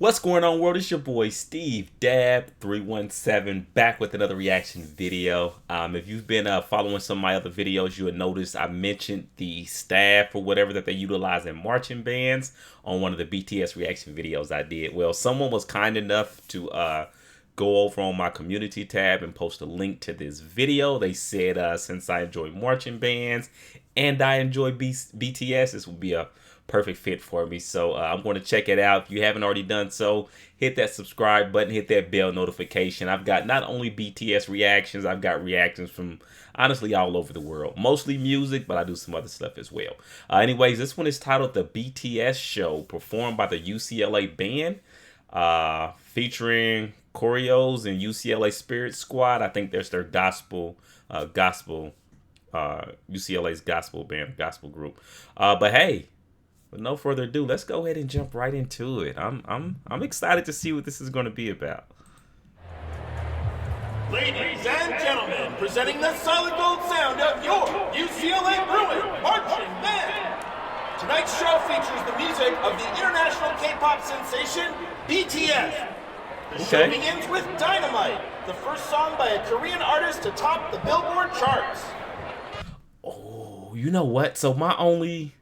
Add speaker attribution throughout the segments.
Speaker 1: What's going on, world? It's your boy Steve Dab317 back with another reaction video. If you've been following some of my other videos, you would notice I mentioned the staff or whatever that they utilize in marching bands on one of the BTS reaction videos I did. Well, someone was kind enough to go over on my community tab and post a link to this video. They said since I enjoy marching bands and I enjoy BTS, this would be a perfect fit for me. So I'm going to check it out. If you haven't already done so, hit that subscribe button, hit that bell notification. I've got not only BTS reactions, I've got reactions from honestly all over the world. Mostly music, but I do some other stuff as well. Anyways, this one is titled The BTS Show, performed by the UCLA band, featuring Koreos and UCLA Spirit Squad. I think there's their UCLA's gospel band, gospel group. But hey, with no further ado, let's go ahead and jump right into it. I'm excited to see what this is going to be about.
Speaker 2: Ladies and gentlemen, presenting the solid gold sound of your UCLA Bruin marching band. Tonight's show features the music of the international K-pop sensation BTS. The show begins with Dynamite, the first song by a Korean artist to top the Billboard charts.
Speaker 1: Oh, you know what? So my only...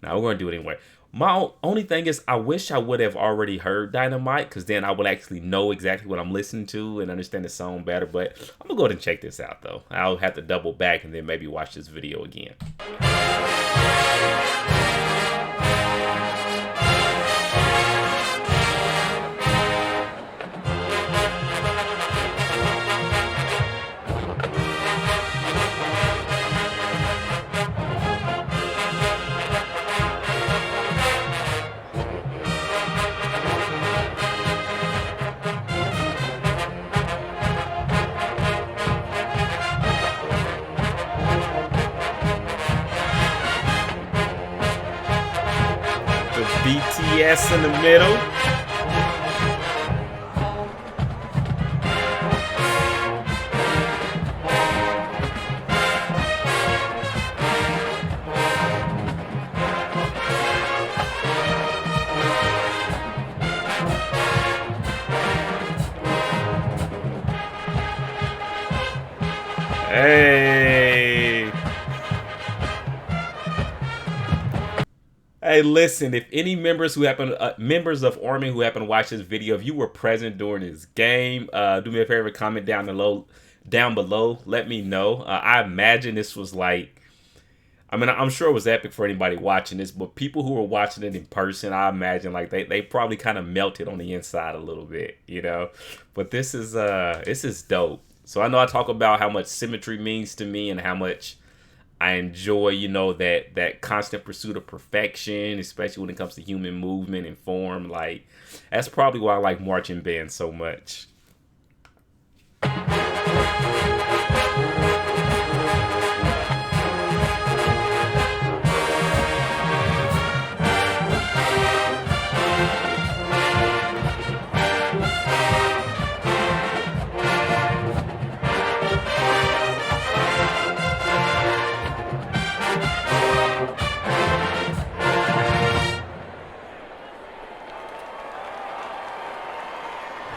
Speaker 1: Now we're going to do it anyway. My only thing is I wish I would have already heard Dynamite, because then I would actually know exactly what I'm listening to and understand the song better. But I'm going to go ahead and check this out, though. I'll have to double back and then maybe watch this video again. BTS in the middle. Hey. Hey, listen, if any members of Army who happen to watch this video, if you were present during this game, do me a favor, comment down below. Let me know. I imagine this was like, I mean, I'm sure it was epic for anybody watching this, but people who were watching it in person, I imagine like they probably kind of melted on the inside a little bit, you know. But this is dope. So I know I talk about how much symmetry means to me and how much I enjoy, you know, that constant pursuit of perfection, especially when it comes to human movement and form. Like, that's probably why I like marching bands so much.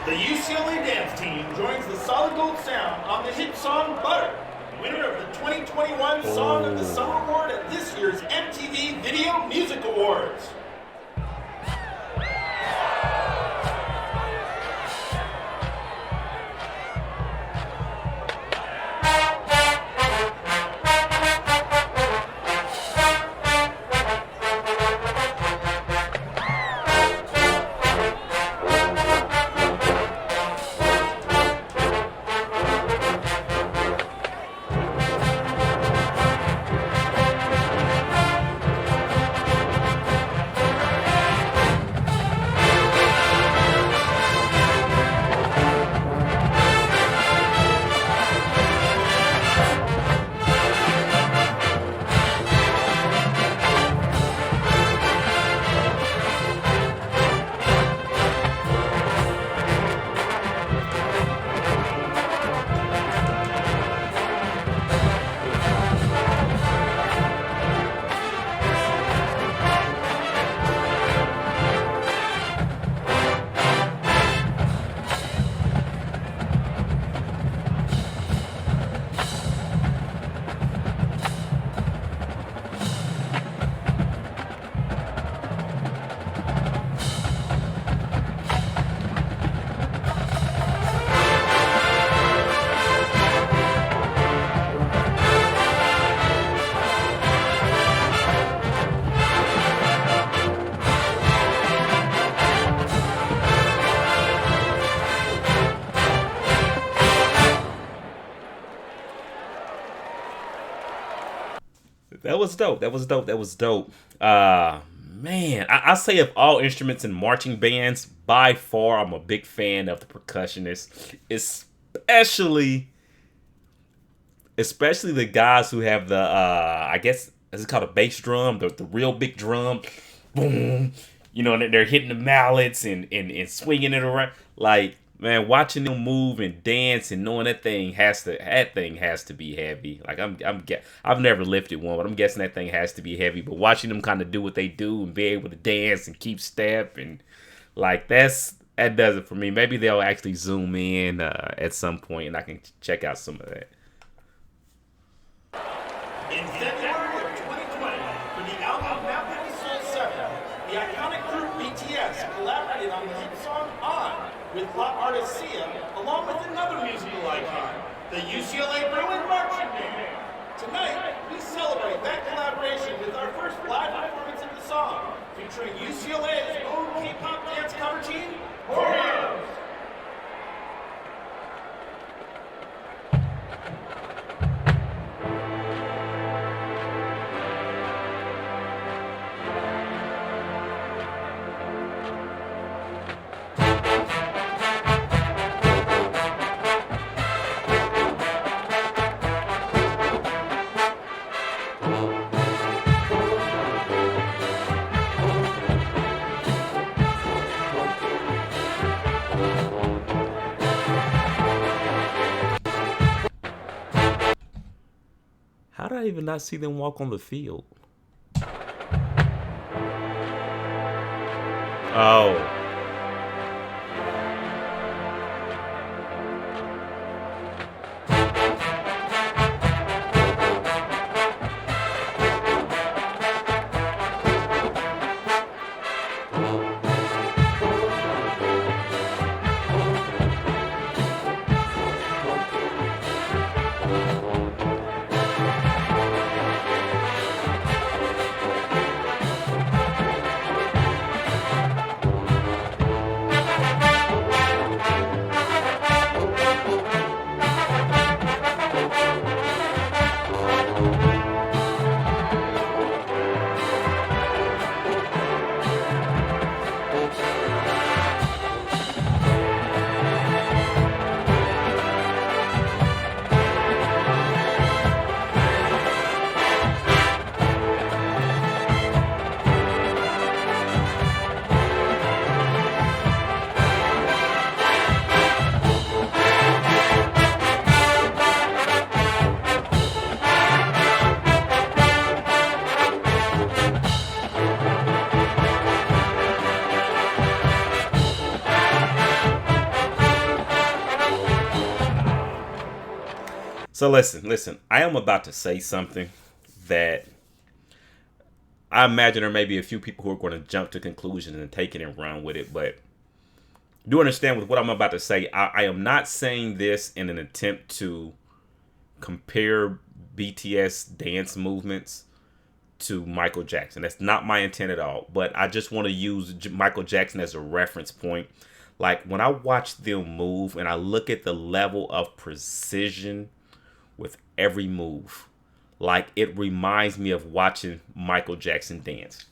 Speaker 2: The UCLA dance team joins the solid gold sound on the hit song Butter, winner of the 2021 Song of the Summer Award at this year's MTV Video Music Awards.
Speaker 1: That was dope. That was dope. That was dope. Man, I say of all instruments in marching bands, by far, I'm a big fan of the percussionists, especially the guys who have the I guess is it called a bass drum, the real big drum, boom. You know, and they're hitting the mallets and swinging it around. Like, man, watching them move and dance and knowing that thing has to be heavy. Like I've never lifted one, but I'm guessing that thing has to be heavy. But watching them kind of do what they do and be able to dance and keep step and like that does it for me. Maybe they'll actually zoom in at some point and I can check out some of that.
Speaker 2: In February of 2020, for the album Mapping Soul 7, the iconic group BTS collaborated on the hit song On with pop artist Sia, along with another musical icon, the UCLA Bruin marching band. Tonight, we celebrate that collaboration with our first live performance of the song, featuring UCLA's own K-pop dance cover team, Koreos.
Speaker 1: How did I even not see them walk on the field? Oh. So listen. I am about to say something that I imagine there may be a few people who are going to jump to conclusions and take it and run with it. But do understand with what I'm about to say, I am not saying this in an attempt to compare BTS dance movements to Michael Jackson. That's not my intent at all. But I just want to use Michael Jackson as a reference point. Like when I watch them move and I look at the level of precision with every move, like it reminds me of watching Michael Jackson dance.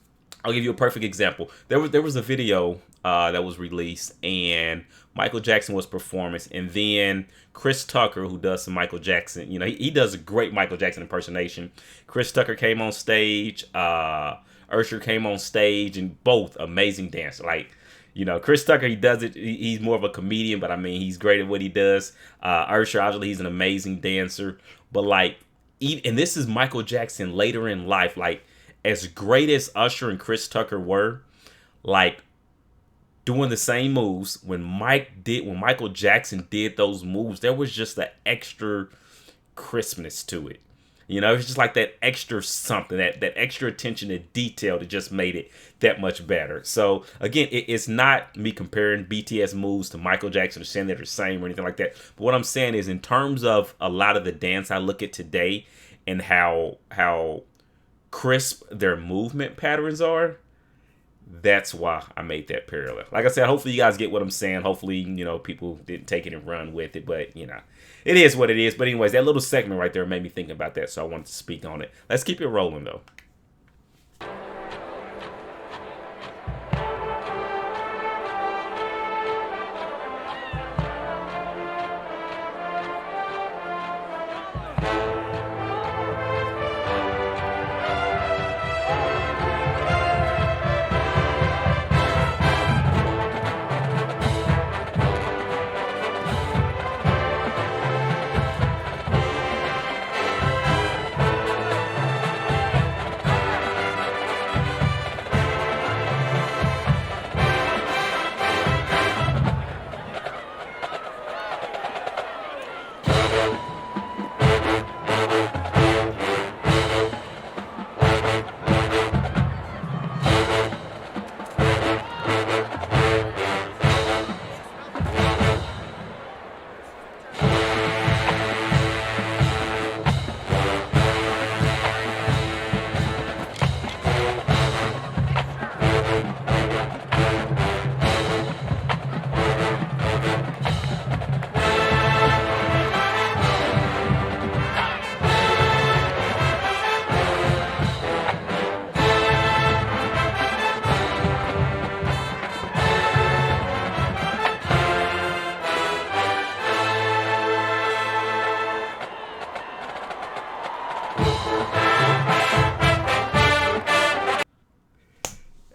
Speaker 1: I'll give you a perfect example. There was a video that was released and Michael Jackson was performing, and then Chris Tucker, who does some Michael Jackson, you know, he does a great Michael Jackson impersonation. Chris Tucker came on stage, Usher came on stage, and both amazing dancers. Like, you know, Chris Tucker, he does it. He's more of a comedian, but I mean, he's great at what he does. Usher, obviously, he's an amazing dancer. But like, and this is Michael Jackson later in life. Like, as great as Usher and Chris Tucker were, like doing the same moves when Michael Jackson did those moves, there was just the extra crispness to it. You know, it's just like that extra something, that extra attention to detail that just made it that much better. So again, it's not me comparing BTS moves to Michael Jackson or saying they're the same or anything like that. But what I'm saying is, in terms of a lot of the dance I look at today and how crisp their movement patterns are, That's why I made that parallel. Like I said, hopefully you guys get what I'm saying. Hopefully, people didn't take it and run with it, but it is what it is. But anyways, that little segment right there made me think about that, so I wanted to speak on it. Let's keep it rolling though.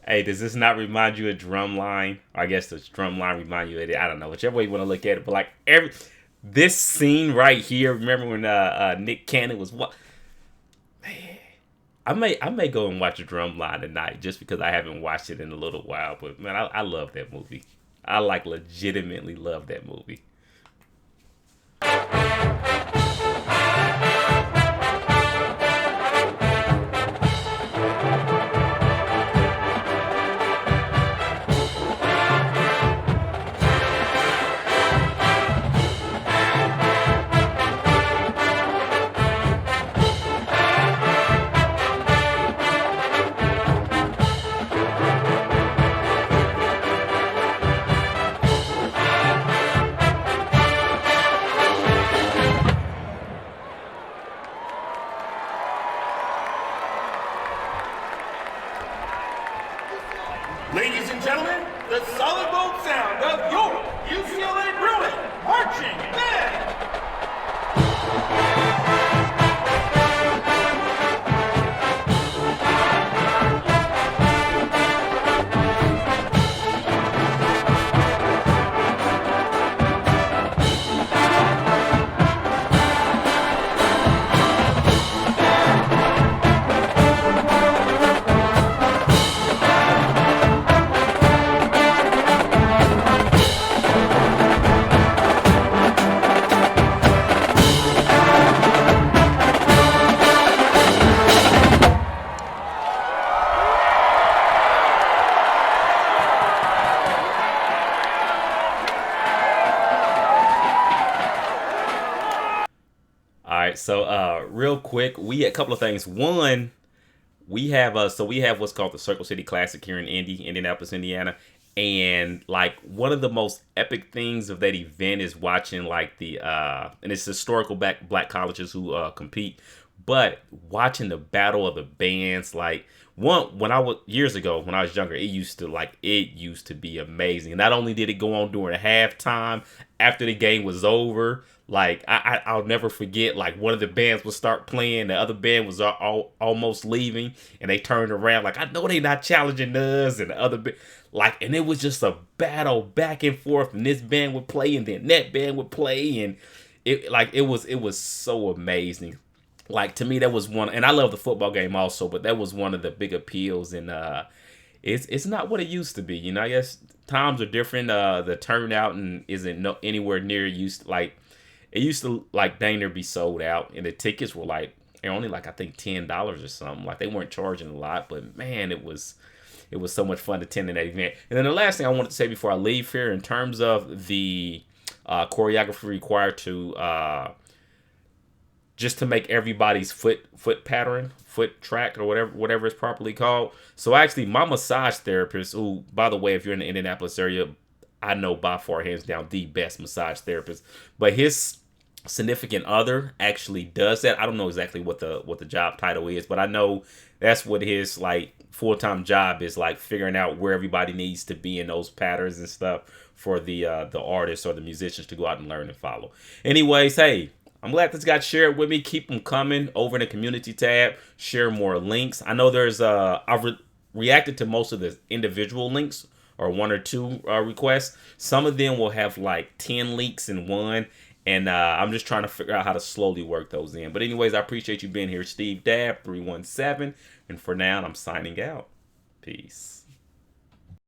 Speaker 1: Hey, does this not remind you of Drumline? I guess does Drumline remind you of it? I don't know. Whichever way you want to look at it. But like this scene right here, remember when Nick Cannon was what? Man, I may go and watch a Drumline tonight just because I haven't watched it in a little while. But man, I love that movie. I legitimately love that movie.
Speaker 2: Ladies and gentlemen, the solid gold sound of your UCLA Bruin marching band.
Speaker 1: So real quick, we a couple of things. One, we have what's called the Circle City Classic here in Indianapolis, Indiana. And like one of the most epic things of that event is watching like the and it's historical black colleges who compete, but watching the battle of the bands. Like when I was years ago when I was younger, it used to be amazing. Not only did it go on during halftime, after the game was over, like I'll never forget. Like one of the bands would start playing, the other band was almost leaving, and they turned around like, I know they not challenging us, and the other and it was just a battle back and forth, and this band would play, and then that band would play, and it was so amazing. Like to me, that was one, and I love the football game also, but that was one of the big appeals, and it's not what it used to be. I guess times are different. The turnout and isn't anywhere near it used to dang near be sold out, and the tickets were only I think $10 or something. Like they weren't charging a lot, but man, it was so much fun attending that event. And then the last thing I wanted to say before I leave here, in terms of the choreography required to just to make everybody's foot pattern, foot track, or whatever it's properly called. So actually, my massage therapist, who, by the way, if you're in the Indianapolis area, I know by far, hands down, the best massage therapist. But his significant other actually does that. I don't know exactly what the job title is, but I know that's what his like full-time job is, like figuring out where everybody needs to be in those patterns and stuff for the artists or the musicians to go out and learn and follow. Anyways, hey, I'm glad this got shared with me. Keep them coming over in the community tab. Share more links. I know there's I've reacted to most of the individual links or one or two requests. Some of them will have like 10 links in one. And I'm just trying to figure out how to slowly work those in. But anyways, I appreciate you being here. Steve Dab 317. And for now, I'm signing out. Peace.